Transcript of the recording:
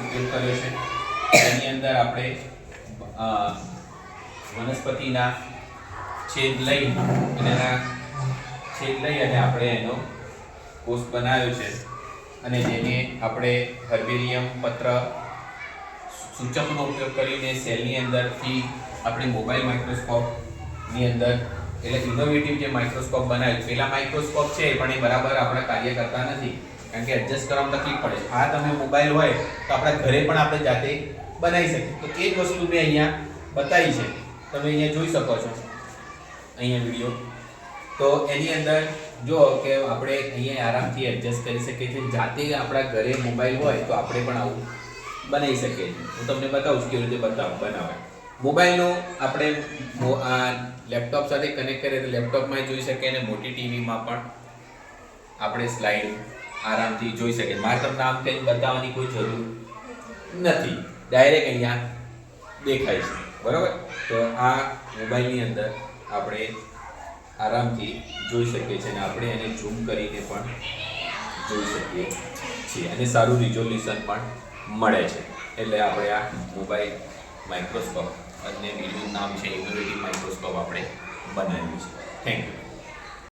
ઉપયોગ કર્યો છે. એની અંદર આપણે વનસ્પતિના છેદ લઈ અને આપણે એનો કોષ બનાવ્યો છે અને જેને આપણે હર્બેરિયમ પત્ર સૂચકનો ઉપયોગ કરીને સેલની અંદરથી આપણે મોબાઈલ માઇક્રોસ્કોપની અંદર એટલે ઇનોવેટિવ જે માઇક્રોસ્કોપ બનાવ્યું. પેલા માઇક્રોસ્કોપ છે પણ એ બરાબર આપણે કાર્ય કરતા નથી કારણ કે એડજસ્ટ કરવામાં તકલીફ પડે છે. આ તમે મોબાઈલ હોય તો આપણા ઘરે પણ આપણે જાતે બનાવી શકીએ. તો એ જ વસ્તુ મેં અહીંયા બતાવી છે, તમે અહીંયા જોઈ શકો છો અહીંયા વિડીયો. તો એની અંદર જો કે આપણે અહીંયા આરામથી એડજસ્ટ કરી શકીએ છીએ. જાતે આપણા ઘરે મોબાઈલ હોય તો આપણે પણ આવું બનાવી શકીએ છીએ. હું તમને બતાવું છું કેવી રીતે બનાવે. મોબાઈલનો આપણે આ લેપટોપ સાથે કનેક્ટ કરીએ તો લેપટોપમાં જોઈ શકીએ અને મોટી ટીવીમાં પણ આપણે સ્લાઇડ આરામથી જોઈ શકીએ. મારે તમને આમ કંઈ બતાવવાની કોઈ જરૂર નથી, ડાયરેક્ટ અહીંયા દેખાય છે, બરાબર. તો આ મોબાઈલની અંદર આપણે આરામથી જોઈ શકીએ છીએ અને આપણે એને ઝૂમ કરીને પણ જોઈ શકીએ છીએ અને સારું રિઝોલ્યુશન પણ મળે છે. એટલે આપણે આ મોબાઈલ માઇક્રોસ્કોપ અને બીજું નામ છે ઇનોવેટિવ માઇક્રોસ્કોપ આપણે બનાવ્યું છે. Thank you.